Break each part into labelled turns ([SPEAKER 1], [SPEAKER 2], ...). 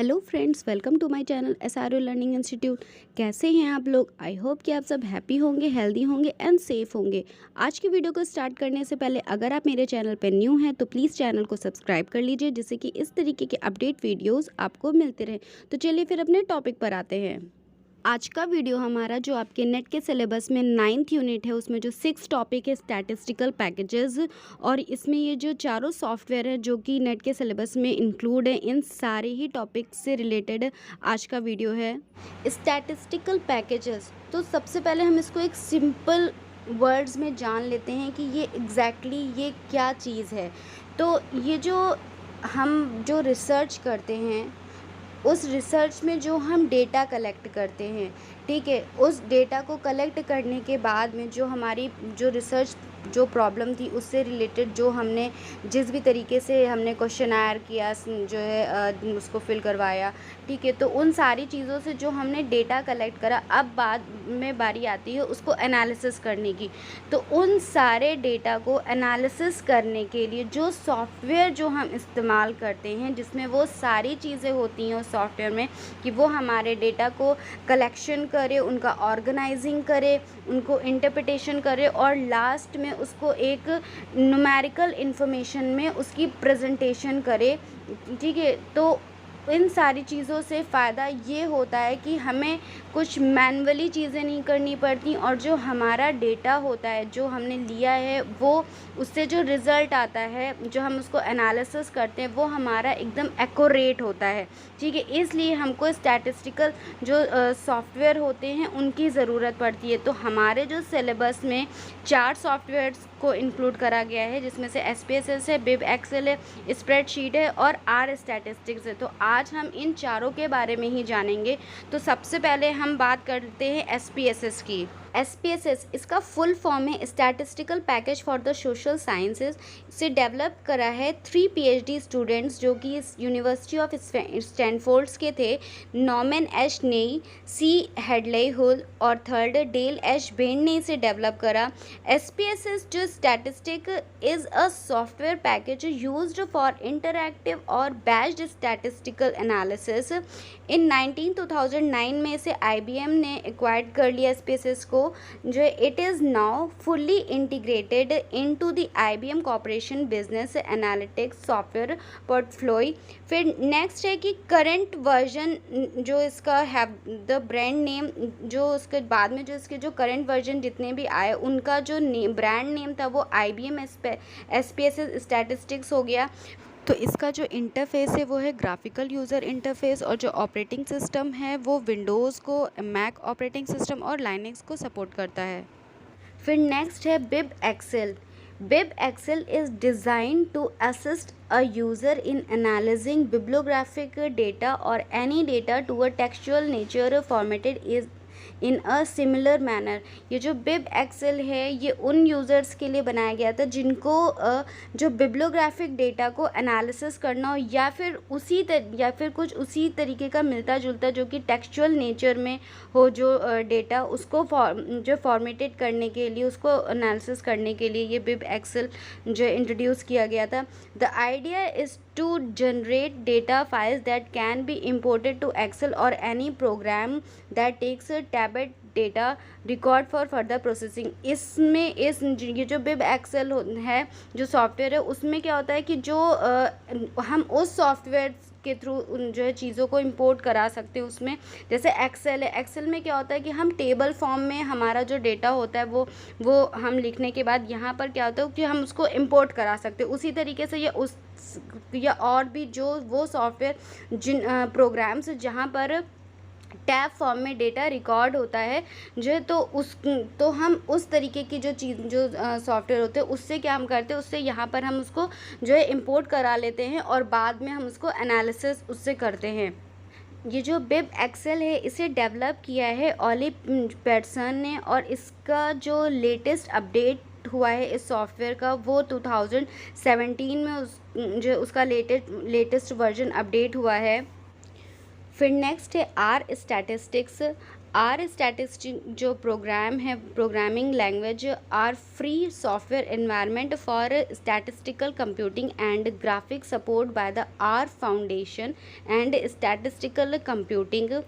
[SPEAKER 1] Hello friends, welcome to my channel SRO learning institute. कैसे हैं आप लोग? आई होप कि आप सब हैप्पी होंगे, हेल्दी होंगे एंड सेफ होंगे। आज की वीडियो को स्टार्ट करने से पहले अगर आप मेरे चैनल पर न्यू हैं तो प्लीज़ चैनल को सब्सक्राइब कर लीजिए, जिससे कि इस तरीके के अपडेट वीडियोस आपको मिलते रहें। तो चलिए फिर अपने टॉपिक पर आते हैं। आज का वीडियो हमारा जो आपके नेट के सिलेबस में 9th यूनिट है, उसमें जो 6 टॉपिक है स्टैटिस्टिकल पैकेजेस, और इसमें ये जो चारों सॉफ्टवेयर है जो कि नेट के सिलेबस में इंक्लूड है, इन सारे ही टॉपिक से रिलेटेड आज का वीडियो है। स्टैटिस्टिकल पैकेजेस, तो सबसे पहले हम इसको एक सिंपल वर्ड्स में जान लेते हैं कि ये एग्जैक्टली ये क्या चीज़ है। तो ये जो हम जो रिसर्च करते हैं, उस रिसर्च में जो हम डेटा कलेक्ट करते हैं, ठीक है, उस डेटा को कलेक्ट करने के बाद में जो हमारी जो रिसर्च जो प्रॉब्लम थी उससे रिलेटेड जो हमने जिस भी तरीके से हमने क्वेश्चनायर किया, जो है उसको फिल करवाया, ठीक है, तो उन सारी चीज़ों से जो हमने डेटा कलेक्ट करा, अब बाद में बारी आती है उसको एनालिसिस करने की। तो उन सारे डेटा को एनालिसिस करने के लिए जो सॉफ्टवेयर जो हम इस्तेमाल करते हैं, जिसमें वो सारी चीज़ें होती हैं उस सॉफ्टवेयर में कि वो हमारे डेटा को कलेक्शन करे, उनका ऑर्गेनाइजिंग करे, उनको इंटरप्रिटेशन करे और लास्ट में उसको एक न्यूमेरिकल इन्फॉर्मेशन में उसकी प्रेजेंटेशन करे, ठीक है। तो इन सारी चीज़ों से फ़ायदा ये होता है कि हमें कुछ मैनुअली चीज़ें नहीं करनी पड़ती, और जो हमारा डेटा होता है जो हमने लिया है, वो उससे जो रिज़ल्ट आता है, जो हम उसको एनालिसिस करते हैं, वो हमारा एकदम एक्यूरेट होता है, ठीक है। इसलिए हमको स्टैटिस्टिकल जो सॉफ्टवेयर होते हैं उनकी ज़रूरत पड़ती है। तो हमारे जो सिलेबस में 4 सॉफ्टवेयर्स को इंक्लूड करा गया है, जिसमें से SPSS है, बिब एक्सेल है, स्प्रेडशीट है और आर स्टैटिस्टिक्स है। तो आज हम इन चारों के बारे में ही जानेंगे। तो सबसे पहले हम बात करते हैं SPSS की। SPSS इसका फुल फॉर्म है statistical package for the social sciences. इसे डेवलप करा है 3 PhD स्टूडेंट्स जो कि इस यूनिवर्सिटी ऑफ स्टैनफोर्ड्स के थे, नॉर्मन एच नेई, सी हेडले हुल और थर्ड डेल एच बेन ने इसे डेवलप करा। SPSS जो statistic is a software package used for interactive और बैच्ड स्टैटिस्टिकल एनालिसिस। इन 2009 में इसे IBM ने एक्वायर्ड कर लिया SPSS को, जो it is now fully integrated into the IBM corporation business analytics software portfolio. फिर नेक्स्ट है कि करंट वर्जन जो इसका है द ब्रांड नेम, जो उसके बाद में जो इसके जो करंट वर्जन जितने भी आए उनका जो ब्रांड नेम था वो IBM SPSS स्टैटिस्टिक्स हो गया। तो इसका जो इंटरफेस है वो है ग्राफिकल यूज़र इंटरफेस, और जो ऑपरेटिंग सिस्टम है वो विंडोज़ को, मैक ऑपरेटिंग सिस्टम और लाइनक्स को सपोर्ट करता है। फिर नेक्स्ट है BibExcel. BibExcel is designed to assist a user in analysing bibliographic data और any data to a textual nature formatted is in a similar manner. ये जो बिब Excel है ये उन यूज़र्स के लिए बनाया गया था जिनको जो बिब्लियोग्राफिक डेटा को एनालिसिस करना हो, या फिर कुछ उसी तरीके का मिलता जुलता जो कि टेक्सचुअल नेचर में हो, जो डेटा उसको जो फॉर्मेटेड करने के लिए, उसको एनालिसिस करने के लिए ये बिब एक्सेल जो इंट्रोड्यूस किया गया था। The idea is to generate data files that can be imported to Excel or any program that takes a tablet data record for further processing। इसमें ये जो बिब एक्सेल है जो सॉफ्टवेयर है, उसमें क्या होता है कि जो हम उस सॉफ्टवेयर के थ्रू जो है चीज़ों को इंपोर्ट करा सकते हैं उसमें। जैसे एक्सेल है, एक्सेल में क्या होता है कि हम टेबल फॉर्म में हमारा जो डेटा होता है वो हम लिखने के बाद यहाँ पर क्या होता है कि हम उसको इंपोर्ट करा सकते हैं। उसी तरीके से या और भी जो वो सॉफ्टवेयर जिन प्रोग्राम्स जहाँ पर टैब फॉर्म में डेटा रिकॉर्ड होता है जो है, तो हम उस तरीके की जो चीज़ जो सॉफ्टवेयर होते हैं उससे क्या हम करते हैं, उससे यहाँ पर हम उसको जो है इंपोर्ट करा लेते हैं और बाद में हम उसको एनालिसिस उससे करते हैं। ये जो बिब एक्सेल है इसे डेवलप किया है ऑली पेटरसन ने, और इसका जो लेटेस्ट अपडेट हुआ है इस सॉफ्टवेयर का वो 2017 में जो उसका लेटेस्ट वर्जन अपडेट हुआ है। फिर नेक्स्ट है आर स्टैटिस्टिक्स। आर स्टैटिस्टिक जो प्रोग्राम है, programming language R free software environment for statistical computing and graphic support by the R foundation and statistical computing.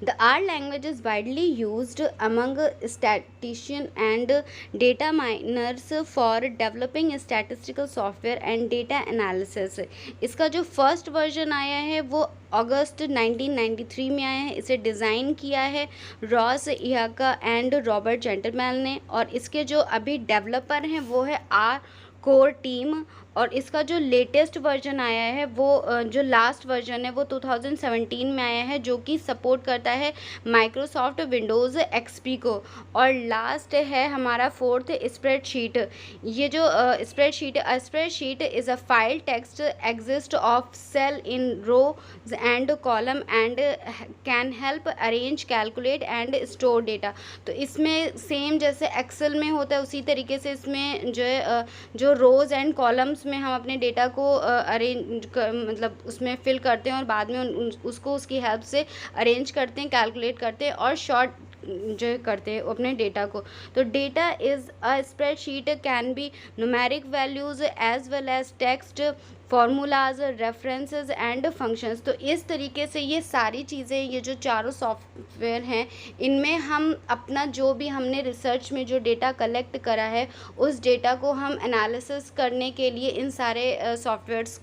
[SPEAKER 1] The R language is widely used among statisticians and data miners for developing statistical software and data analysis. इसका जो first version आया है वो अगस्त 1993 में आया है. इसे design किया है रॉस इहाका एंड रॉबर्ट जेंटलमैन ने, और इसके जो अभी डेवलपर हैं वो है आर कोर टीम. और इसका जो लेटेस्ट वर्जन आया है वो जो लास्ट वर्जन है वो 2017 में आया है, जो कि सपोर्ट करता है माइक्रोसॉफ्ट विंडोज़ एक्सपी को. और लास्ट है हमारा फोर्थ स्प्रेडशीट. ये जो spreadsheet is a file text exist of cell in rows and column and can help arrange calculate and store data. तो इसमें सेम जैसे एक्सेल में होता है उसी तरीके से इसमें जो है जो रोज़ एंड कॉलम्स में हम अपने डेटा को अरेंज मतलब उसमें फिल करते हैं और बाद में उसको उसकी हेल्प से अरेंज करते हैं, कैलकुलेट करते हैं और शॉर्ट जो करते हैं अपने डेटा को. तो data is a spreadsheet can be numeric values as well as text formulas references and functions. तो इस तरीके से ये सारी चीज़ें, ये जो चारों सॉफ्टवेयर हैं, इनमें हम अपना जो भी हमने रिसर्च में जो डेटा कलेक्ट करा है उस डेटा को हम एनालिसिस करने के लिए इन सारे सॉफ्टवेयर्स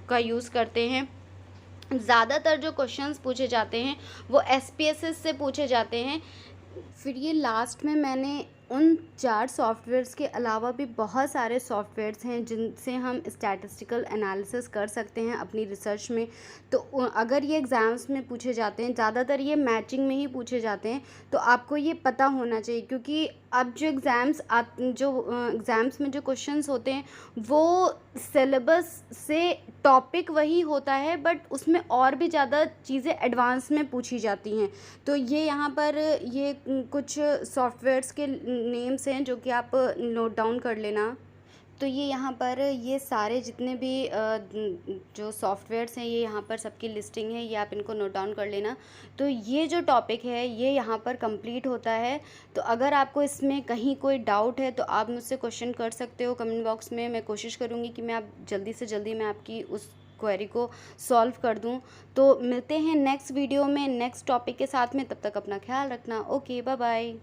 [SPEAKER 1] का यूज़ करते हैं. ज़्यादातर जो क्वेश्चंस पूछे जाते हैं वो एसपीएसएस से पूछे जाते हैं. फिर ये लास्ट में मैंने उन 4 सॉफ्टवेयर्स के अलावा भी बहुत सारे सॉफ्टवेयर्स हैं जिनसे हम स्टैटिस्टिकल एनालिसिस कर सकते हैं अपनी रिसर्च में. तो अगर ये एग्ज़ाम्स में पूछे जाते हैं, ज़्यादातर ये मैचिंग में ही पूछे जाते हैं, तो आपको ये पता होना चाहिए. क्योंकि अब जो एग्ज़ाम्स में जो क्वेश्चंस होते हैं वो सिलेबस से टॉपिक वही होता है, बट उसमें और भी ज़्यादा चीज़ें एडवांस में पूछी जाती हैं. तो ये यहाँ पर ये कुछ सॉफ्टवेयर्स के नेम्स हैं जो कि आप नोट डाउन कर लेना. तो ये यहाँ पर ये सारे जितने भी जो सॉफ्टवेयर्स हैं ये यहाँ पर सबकी लिस्टिंग है, ये आप इनको नोट डाउन कर लेना. तो ये जो टॉपिक है ये यहाँ पर कंप्लीट होता है. तो अगर आपको इसमें कहीं कोई डाउट है तो आप मुझसे क्वेश्चन कर सकते हो कमेंट बॉक्स में. मैं कोशिश करूँगी कि मैं आप जल्दी से जल्दी मैं आपकी उस क्वेरी को सॉल्व कर दूं. तो मिलते हैं नेक्स्ट वीडियो में नेक्स्ट टॉपिक के साथ में. तब तक अपना ख्याल रखना. Okay, bye bye.